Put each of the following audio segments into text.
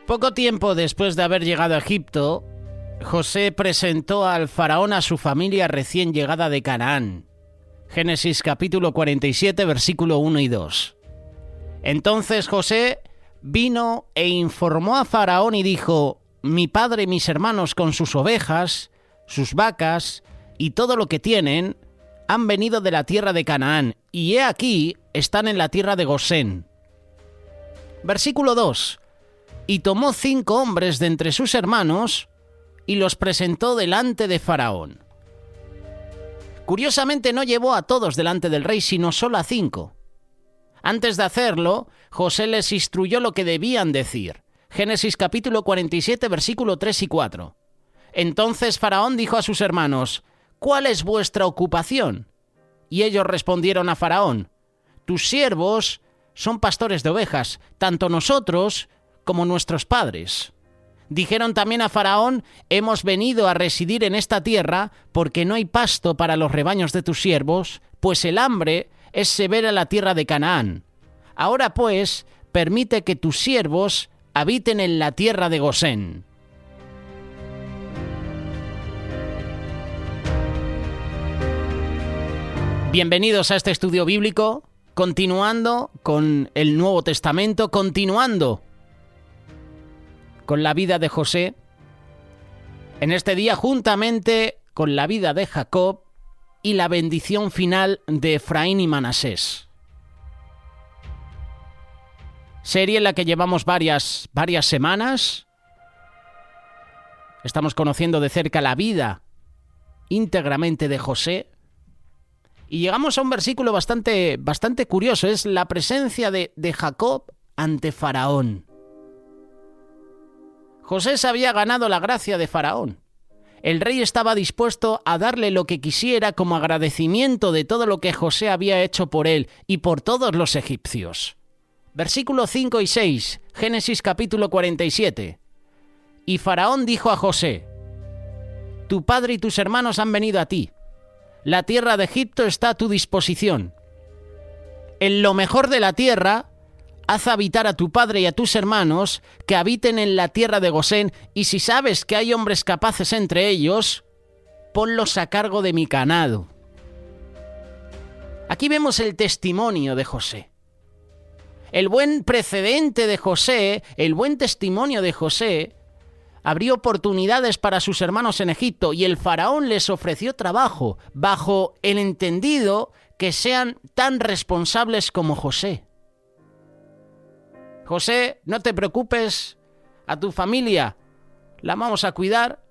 Poco tiempo después de haber llegado a Egipto, José presentó al faraón a su familia recién llegada de Canaán. Génesis capítulo 47, versículo 1 y 2. Entonces José vino e informó a Faraón y dijo: mi padre y mis hermanos con sus ovejas, sus vacas y todo lo que tienen han venido de la tierra de Canaán, y he aquí están en la tierra de Gosén. Versículo 2. Y tomó 5 hombres de entre sus hermanos y los presentó delante de Faraón. Curiosamente no llevó a todos delante del rey, sino solo a 5. Antes de hacerlo, José les instruyó lo que debían decir. Génesis capítulo 47, versículo 3 y 4. Entonces Faraón dijo a sus hermanos: ¿cuál es vuestra ocupación? Y ellos respondieron a Faraón: tus siervos son pastores de ovejas, tanto nosotros como nuestros padres. Dijeron también a Faraón: hemos venido a residir en esta tierra porque no hay pasto para los rebaños de tus siervos, pues el hambre es severa en la tierra de Canaán. Ahora pues, permite que tus siervos habiten en la tierra de Gosén. Bienvenidos a este estudio bíblico, continuando con el Nuevo Testamento, continuando con la vida de José, en este día juntamente con la vida de Jacob y la bendición final de Efraín y Manasés. Serie en la que llevamos varias semanas. Estamos conociendo de cerca la vida íntegramente de José. Y llegamos a un versículo bastante curioso, es la presencia de Jacob ante Faraón. José se había ganado la gracia de Faraón. El rey estaba dispuesto a darle lo que quisiera como agradecimiento de todo lo que José había hecho por él y por todos los egipcios. Versículos 5 y 6, Génesis capítulo 47. Y Faraón dijo a José: tu padre y tus hermanos han venido a ti. La tierra de Egipto está a tu disposición. En lo mejor de la tierra, haz habitar a tu padre y a tus hermanos, que habiten en la tierra de Gosén, y si sabes que hay hombres capaces entre ellos, ponlos a cargo de mi ganado. Aquí vemos el testimonio de José. El buen precedente de José, el buen testimonio de José, abrió oportunidades para sus hermanos en Egipto, y el faraón les ofreció trabajo, bajo el entendido que sean tan responsables como José. José, no te preocupes, a tu familia la vamos a cuidar,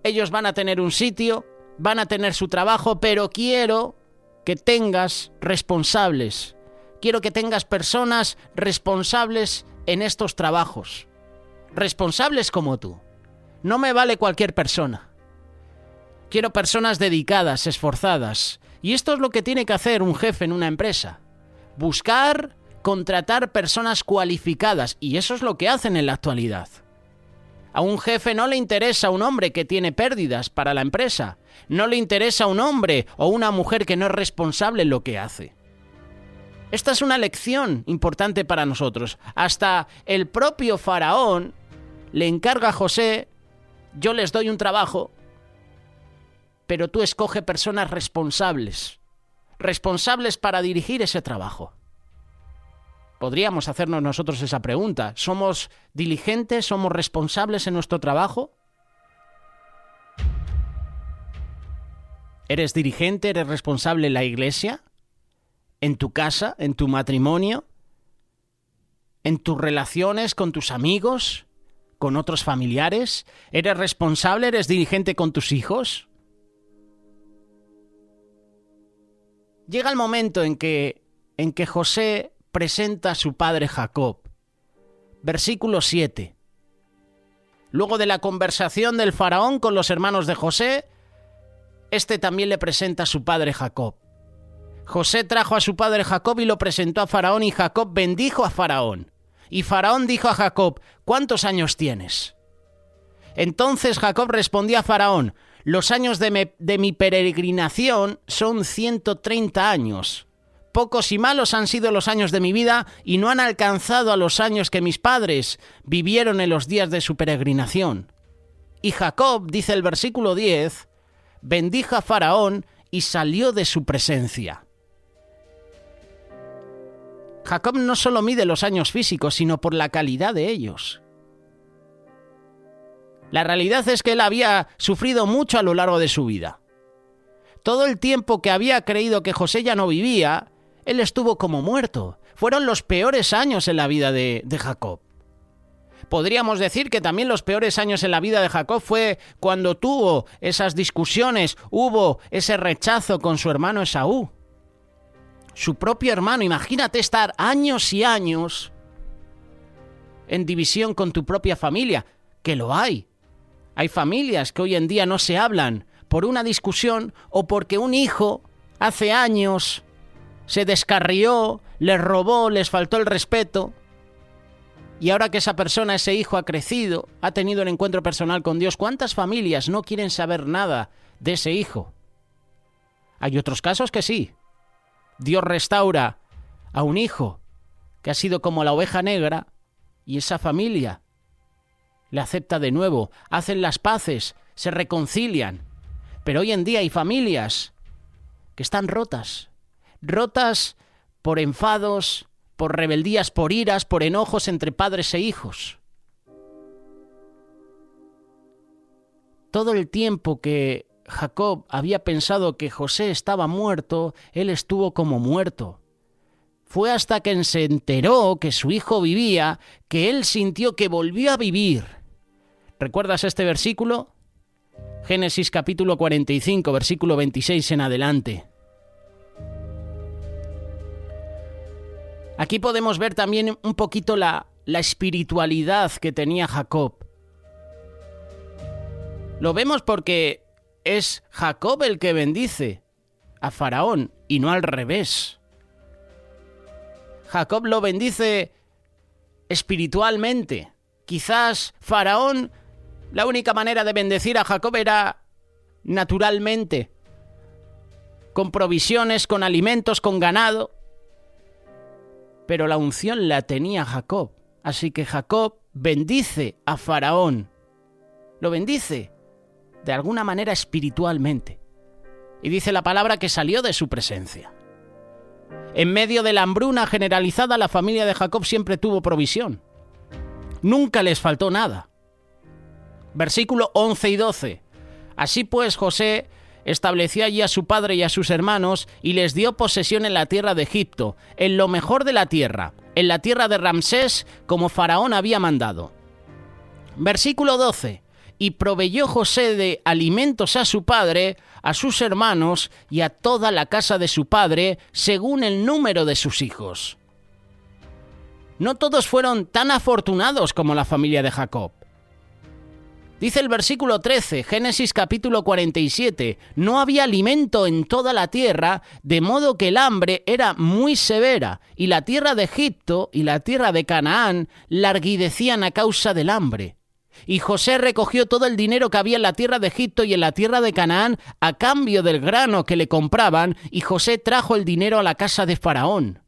ellos van a tener un sitio, van a tener su trabajo, pero quiero que tengas responsables, quiero que tengas personas responsables en estos trabajos, responsables como tú. No me vale cualquier persona. Quiero personas dedicadas, esforzadas. Y esto es lo que tiene que hacer un jefe en una empresa. Buscar, contratar personas cualificadas. Y eso es lo que hacen en la actualidad. A un jefe no le interesa un hombre que tiene pérdidas para la empresa. No le interesa un hombre o una mujer que no es responsable en lo que hace. Esta es una lección importante para nosotros. Hasta el propio faraón le encarga a José: yo les doy un trabajo, pero tú escoge personas responsables para dirigir ese trabajo. Podríamos hacernos nosotros esa pregunta. ¿Somos diligentes? ¿Somos responsables en nuestro trabajo? ¿Eres dirigente? ¿Eres responsable en la iglesia? ¿En tu casa? ¿En tu matrimonio? ¿En tus relaciones con tus amigos? ¿Con otros familiares? ¿Eres responsable? ¿Eres dirigente con tus hijos? Llega el momento en que José presenta a su padre Jacob. Versículo 7. Luego de la conversación del faraón con los hermanos de José, este también le presenta a su padre Jacob. José trajo a su padre Jacob y lo presentó a Faraón, y Jacob bendijo a Faraón. Y Faraón dijo a Jacob: ¿cuántos años tienes? Entonces Jacob respondió a Faraón: los años de mi peregrinación son 130 años. pocos y malos han sido los años de mi vida y no han alcanzado a los años que mis padres vivieron en los días de su peregrinación. Y Jacob, dice el versículo 10, bendijo a Faraón y salió de su presencia. Jacob no solo mide los años físicos, sino por la calidad de ellos. La realidad es que él había sufrido mucho a lo largo de su vida. Todo el tiempo que había creído que José ya no vivía, él estuvo como muerto. Fueron los peores años en la vida de Jacob. Podríamos decir que también los peores años en la vida de Jacob fue cuando tuvo esas discusiones, hubo ese rechazo con su hermano Esaú. Su propio hermano, imagínate estar años y años en división con tu propia familia, que lo hay. Hay familias que hoy en día no se hablan por una discusión o porque un hijo hace años se descarrió, les robó, les faltó el respeto. Y ahora que esa persona, ese hijo, ha crecido, ha tenido un encuentro personal con Dios, ¿cuántas familias no quieren saber nada de ese hijo? Hay otros casos que sí. Dios restaura a un hijo que ha sido como la oveja negra y esa familia le acepta de nuevo, hacen las paces, se reconcilian. Pero hoy en día hay familias que están rotas por enfados, por rebeldías, por iras, por enojos entre padres e hijos. Todo el tiempo que Jacob había pensado que José estaba muerto, él estuvo como muerto. Fue hasta que se enteró que su hijo vivía, que él sintió que volvió a vivir. ¿Recuerdas este versículo? Génesis capítulo 45, versículo 26 en adelante. Aquí podemos ver también un poquito la espiritualidad que tenía Jacob. Lo vemos porque es Jacob el que bendice a Faraón y no al revés. Jacob lo bendice espiritualmente. Quizás Faraón, la única manera de bendecir a Jacob era naturalmente, con provisiones, con alimentos, con ganado. Pero la unción la tenía Jacob. Así que Jacob bendice a Faraón. Lo bendice de alguna manera espiritualmente. Y dice la palabra que salió de su presencia. En medio de la hambruna generalizada, la familia de Jacob siempre tuvo provisión. Nunca les faltó nada. Versículo 11 y 12. Así pues, José estableció allí a su padre y a sus hermanos y les dio posesión en la tierra de Egipto, en lo mejor de la tierra, en la tierra de Ramsés, como Faraón había mandado. Versículo 12. Y proveyó José de alimentos a su padre, a sus hermanos y a toda la casa de su padre, según el número de sus hijos. No todos fueron tan afortunados como la familia de Jacob. Dice el versículo 13, Génesis capítulo 47, no había alimento en toda la tierra, de modo que el hambre era muy severa, y la tierra de Egipto y la tierra de Canaán larguidecían a causa del hambre. Y José recogió todo el dinero que había en la tierra de Egipto y en la tierra de Canaán a cambio del grano que le compraban, y José trajo el dinero a la casa de Faraón.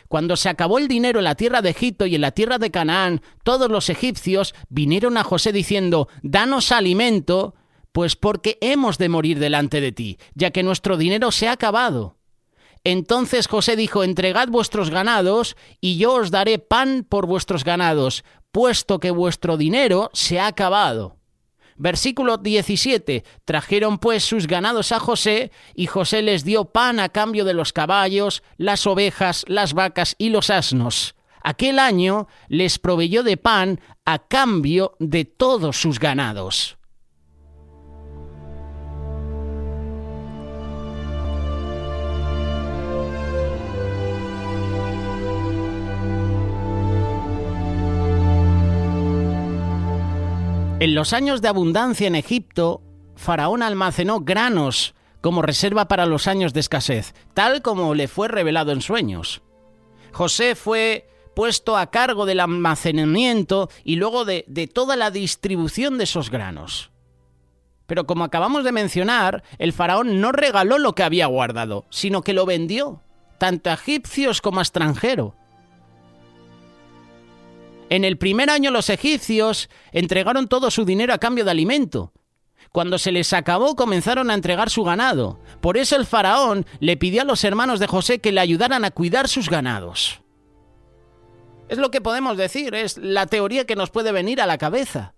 Cuando se acabó el dinero en la tierra de Egipto y en la tierra de Canaán, todos los egipcios vinieron a José diciendo: «Danos alimento, pues porque hemos de morir delante de ti, ya que nuestro dinero se ha acabado». Entonces José dijo: «Entregad vuestros ganados, y yo os daré pan por vuestros ganados, puesto que vuestro dinero se ha acabado». Versículo 17. Trajeron pues sus ganados a José, y José les dio pan a cambio de los caballos, las ovejas, las vacas y los asnos. Aquel año les proveyó de pan a cambio de todos sus ganados. En los años de abundancia en Egipto, Faraón almacenó granos como reserva para los años de escasez, tal como le fue revelado en sueños. José fue puesto a cargo del almacenamiento y luego de toda la distribución de esos granos. Pero como acabamos de mencionar, el faraón no regaló lo que había guardado, sino que lo vendió tanto a egipcios como a extranjeros. En el primer año los egipcios entregaron todo su dinero a cambio de alimento. Cuando se les acabó, comenzaron a entregar su ganado. Por eso el faraón le pidió a los hermanos de José que le ayudaran a cuidar sus ganados. Es lo que podemos decir, es la teoría que nos puede venir a la cabeza.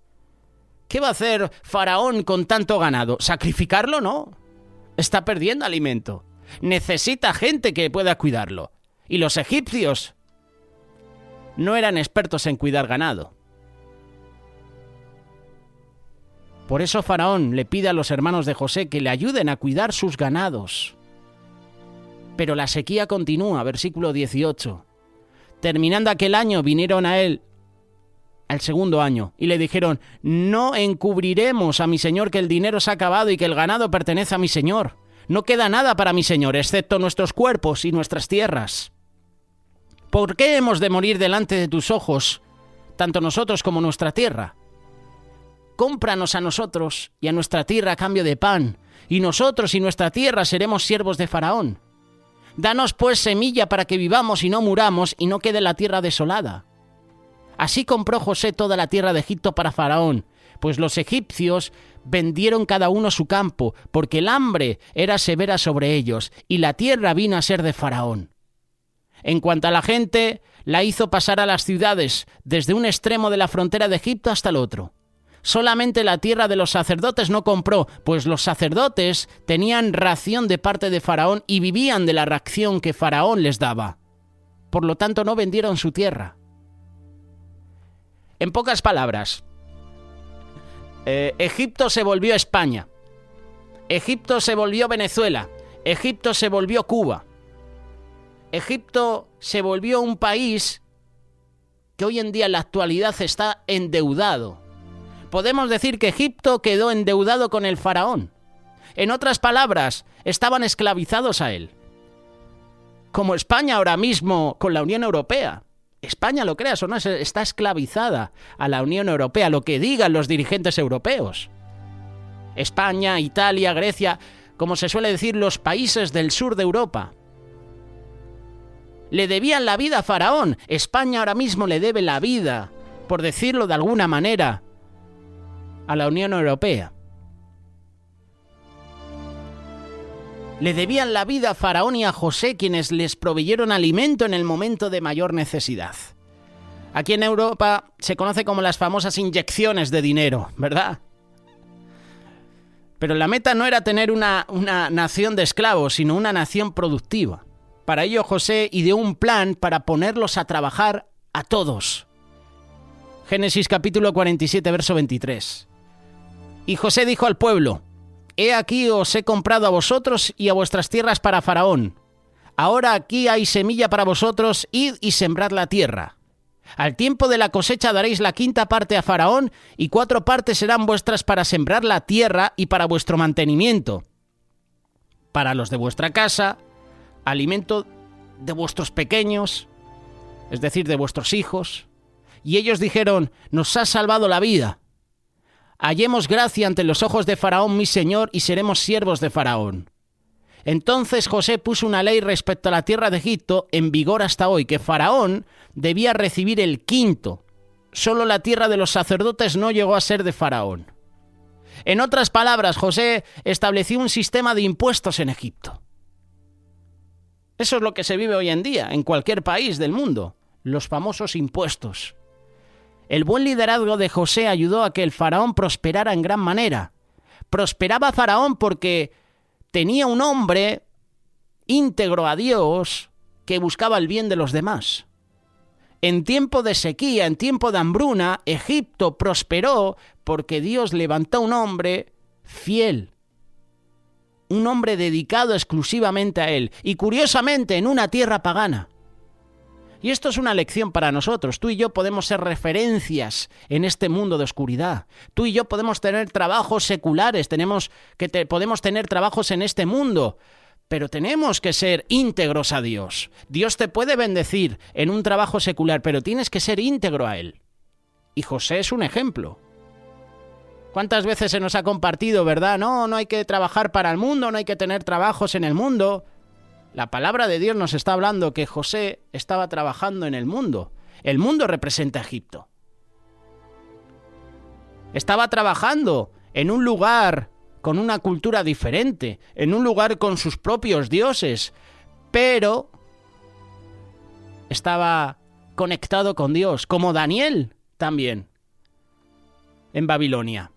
¿Qué va a hacer faraón con tanto ganado? ¿Sacrificarlo? No. Está perdiendo alimento. Necesita gente que pueda cuidarlo. Y los egipcios no eran expertos en cuidar ganado. Por eso faraón le pide a los hermanos de José que le ayuden a cuidar sus ganados. Pero la sequía continúa, versículo 18. Terminando aquel año, vinieron a él al segundo año y le dijeron: no encubriremos a mi señor que el dinero se ha acabado y que el ganado pertenece a mi señor. No queda nada para mi señor, excepto nuestros cuerpos y nuestras tierras. ¿Por qué hemos de morir delante de tus ojos, tanto nosotros como nuestra tierra? Cómpranos a nosotros y a nuestra tierra a cambio de pan, y nosotros y nuestra tierra seremos siervos de Faraón. Danos pues semilla para que vivamos y no muramos, y no quede la tierra desolada. Así compró José toda la tierra de Egipto para Faraón, pues los egipcios vendieron cada uno su campo, porque el hambre era severa sobre ellos, y la tierra vino a ser de Faraón. En cuanto a la gente, la hizo pasar a las ciudades, desde un extremo de la frontera de Egipto hasta el otro. Solamente la tierra de los sacerdotes no compró, pues los sacerdotes tenían ración de parte de Faraón y vivían de la ración que Faraón les daba. Por lo tanto, no vendieron su tierra. En pocas palabras, Egipto se volvió España, Egipto se volvió Venezuela, Egipto se volvió Cuba. Egipto se volvió un país que hoy en día en la actualidad está endeudado. Podemos decir que Egipto quedó endeudado con el faraón. En otras palabras, estaban esclavizados a él. Como España ahora mismo con la Unión Europea. España, lo creas o no, está esclavizada a la Unión Europea, lo que digan los dirigentes europeos. España, Italia, Grecia, como se suele decir, los países del sur de Europa. Le debían la vida a Faraón. España ahora mismo le debe la vida, por decirlo de alguna manera, a la Unión Europea. Le debían la vida a Faraón y a José, quienes les proveyeron alimento en el momento de mayor necesidad. Aquí en Europa se conoce como las famosas inyecciones de dinero, ¿verdad? Pero la meta no era tener una nación de esclavos, sino una nación productiva. Para ello José ideó un plan para ponerlos a trabajar a todos. Génesis capítulo 47, verso 23. Y José dijo al pueblo: he aquí os he comprado a vosotros y a vuestras tierras para Faraón. Ahora aquí hay semilla para vosotros, id y sembrad la tierra. Al tiempo de la cosecha daréis la quinta parte a Faraón, y 4 partes serán vuestras para sembrar la tierra y para vuestro mantenimiento. Para los de vuestra casa, alimento de vuestros pequeños, es decir, de vuestros hijos. Y ellos dijeron: nos has salvado la vida. Hallemos gracia ante los ojos de Faraón mi señor, y seremos siervos de Faraón. Entonces José puso una ley respecto a la tierra de Egipto en vigor hasta hoy, que Faraón debía recibir el quinto. Solo la tierra de los sacerdotes no llegó a ser de Faraón. En otras palabras, José estableció un sistema de impuestos en Egipto. Eso es lo que se vive hoy en día en cualquier país del mundo, los famosos impuestos. El buen liderazgo de José ayudó a que el faraón prosperara en gran manera. Prosperaba Faraón porque tenía un hombre íntegro a Dios que buscaba el bien de los demás. En tiempo de sequía, en tiempo de hambruna, Egipto prosperó porque Dios levantó un hombre fiel. Un hombre dedicado exclusivamente a él. Y curiosamente en una tierra pagana. Y esto es una lección para nosotros. Tú y yo podemos ser referencias en este mundo de oscuridad. Tú y yo podemos tener trabajos seculares, podemos tener trabajos en este mundo, pero tenemos que ser íntegros a Dios. Dios te puede bendecir en un trabajo secular, pero tienes que ser íntegro a Él. Y José es un ejemplo. ¿Cuántas veces se nos ha compartido, verdad? No hay que trabajar para el mundo, no hay que tener trabajos en el mundo. La palabra de Dios nos está hablando que José estaba trabajando en el mundo. El mundo representa a Egipto. Estaba trabajando en un lugar con una cultura diferente, en un lugar con sus propios dioses, pero estaba conectado con Dios, como Daniel también, en Babilonia.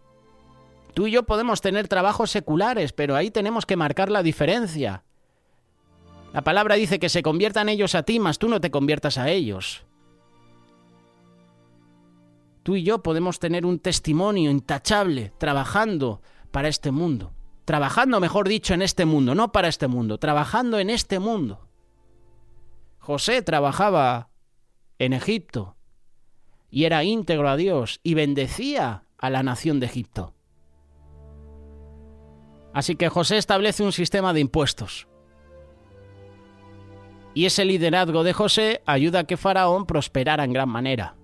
Tú y yo podemos tener trabajos seculares, pero ahí tenemos que marcar la diferencia. La palabra dice que se conviertan ellos a ti, mas tú no te conviertas a ellos. Tú y yo podemos tener un testimonio intachable trabajando para este mundo. Trabajando, mejor dicho, en este mundo, no para este mundo, trabajando en este mundo. José trabajaba en Egipto y era íntegro a Dios y bendecía a la nación de Egipto. Así que José establece un sistema de impuestos. Y ese liderazgo de José ayuda a que Faraón prosperara en gran manera.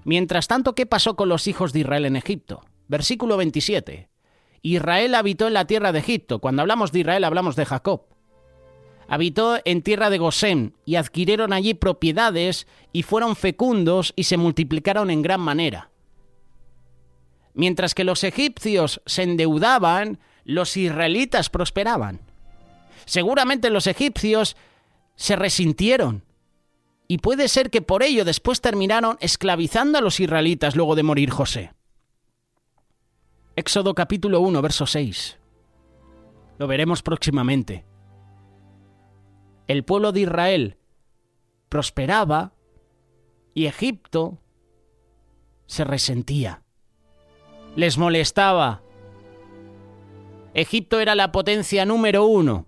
Mientras tanto, ¿qué pasó con los hijos de Israel en Egipto? Versículo 27. Israel habitó en la tierra de Egipto. Cuando hablamos de Israel hablamos de Jacob. Habitó en tierra de Gosén y adquirieron allí propiedades y fueron fecundos y se multiplicaron en gran manera. Mientras que los egipcios se endeudaban, los israelitas prosperaban. Seguramente los egipcios se resintieron. Y puede ser que por ello después terminaron esclavizando a los israelitas luego de morir José. Éxodo capítulo 1, verso 6. Lo veremos próximamente. El pueblo de Israel prosperaba y Egipto se resentía. Les molestaba. Egipto era la potencia número 1.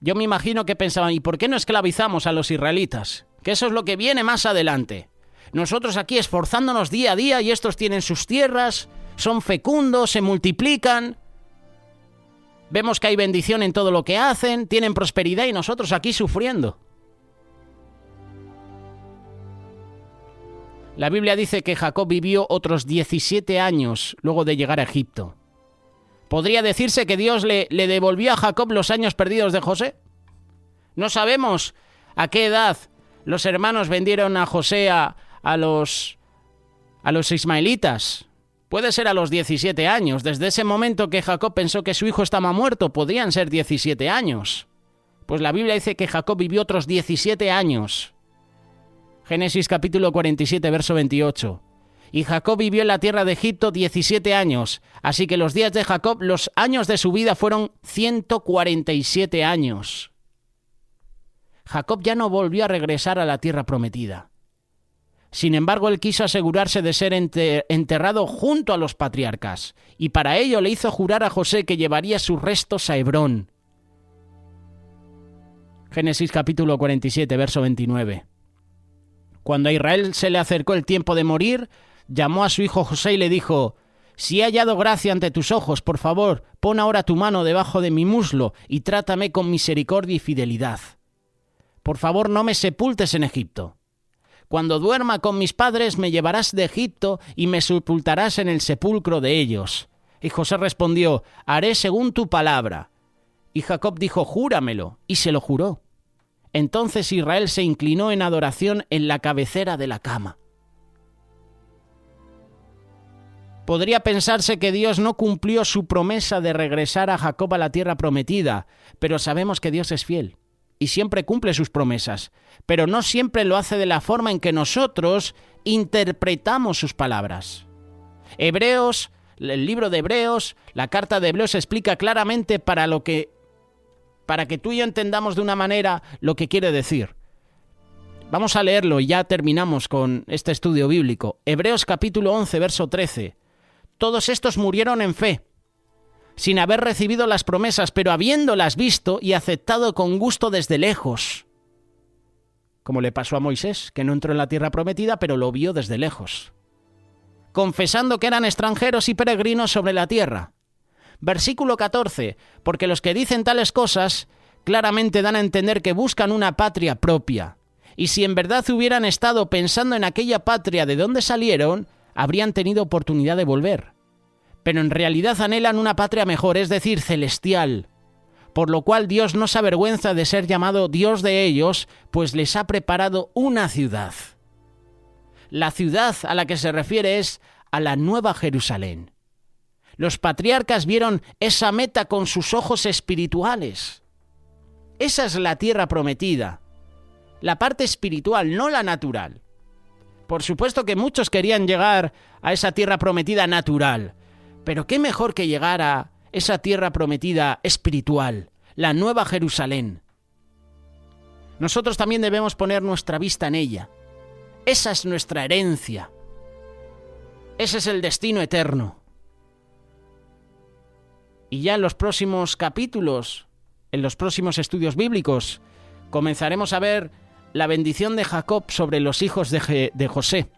Yo me imagino que pensaban, ¿y por qué no esclavizamos a los israelitas? Que eso es lo que viene más adelante. Nosotros aquí esforzándonos día a día y estos tienen sus tierras, son fecundos, se multiplican. Vemos que hay bendición en todo lo que hacen, tienen prosperidad y nosotros aquí sufriendo. La Biblia dice que Jacob vivió otros 17 años luego de llegar a Egipto. ¿Podría decirse que Dios le devolvió a Jacob los años perdidos de José? No sabemos a qué edad los hermanos vendieron a José a los ismaelitas. Puede ser a los 17 años. Desde ese momento que Jacob pensó que su hijo estaba muerto, podrían ser 17 años. Pues la Biblia dice que Jacob vivió otros 17 años. Génesis capítulo 47, verso 28. Y Jacob vivió en la tierra de Egipto 17 años. Así que los días de Jacob, los años de su vida fueron 147 años. Jacob ya no volvió a regresar a la tierra prometida. Sin embargo, él quiso asegurarse de ser enterrado junto a los patriarcas, y para ello le hizo jurar a José que llevaría sus restos a Hebrón. Génesis capítulo 47, verso 29. Cuando a Israel se le acercó el tiempo de morir, llamó a su hijo José y le dijo: «Si he hallado gracia ante tus ojos, por favor, pon ahora tu mano debajo de mi muslo y trátame con misericordia y fidelidad. Por favor, no me sepultes en Egipto. Cuando duerma con mis padres, me llevarás de Egipto y me sepultarás en el sepulcro de ellos». Y José respondió: «Haré según tu palabra». Y Jacob dijo: «Júramelo», y se lo juró. Entonces Israel se inclinó en adoración en la cabecera de la cama. Podría pensarse que Dios no cumplió su promesa de regresar a Jacob a la tierra prometida, pero sabemos que Dios es fiel y siempre cumple sus promesas, pero no siempre lo hace de la forma en que nosotros interpretamos sus palabras. Hebreos, el libro de Hebreos, la carta de Hebreos explica claramente para que tú y yo entendamos de una manera lo que quiere decir. Vamos a leerlo y ya terminamos con este estudio bíblico. Hebreos capítulo 11, verso 13. Todos estos murieron en fe, sin haber recibido las promesas, pero habiéndolas visto y aceptado con gusto desde lejos. Como le pasó a Moisés, que no entró en la tierra prometida, pero lo vio desde lejos. Confesando que eran extranjeros y peregrinos sobre la tierra. Versículo 14. Porque los que dicen tales cosas claramente dan a entender que buscan una patria propia. Y si en verdad hubieran estado pensando en aquella patria de donde salieron, habrían tenido oportunidad de volver. Pero en realidad anhelan una patria mejor, es decir, celestial. por lo cual Dios no se avergüenza de ser llamado Dios de ellos, pues les ha preparado una ciudad. La ciudad a la que se refiere es a la Nueva Jerusalén. Los patriarcas vieron esa meta con sus ojos espirituales. Esa es la tierra prometida, la parte espiritual, no la natural. Por supuesto que muchos querían llegar a esa tierra prometida natural, pero qué mejor que llegar a esa tierra prometida espiritual, la Nueva Jerusalén. Nosotros también debemos poner nuestra vista en ella. Esa es nuestra herencia. Ese es el destino eterno. Y ya en los próximos capítulos, en los próximos estudios bíblicos, comenzaremos a ver la bendición de Jacob sobre los hijos de José.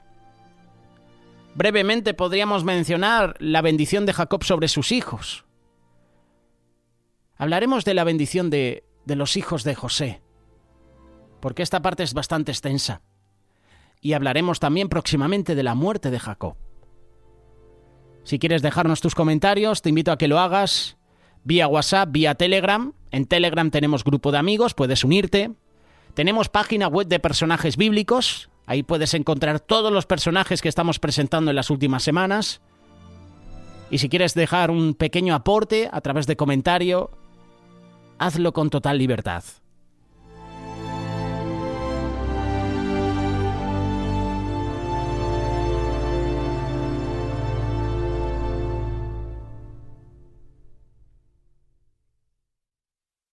Brevemente podríamos mencionar la bendición de Jacob sobre sus hijos. Hablaremos de la bendición de los hijos de José, porque esta parte es bastante extensa. Y hablaremos también próximamente de la muerte de Jacob. Si quieres dejarnos tus comentarios, te invito a que lo hagas vía WhatsApp, vía Telegram. En Telegram tenemos grupo de amigos, puedes unirte. Tenemos página web de personajes bíblicos. Ahí puedes encontrar todos los personajes que estamos presentando en las últimas semanas. Y si quieres dejar un pequeño aporte a través de comentario, hazlo con total libertad.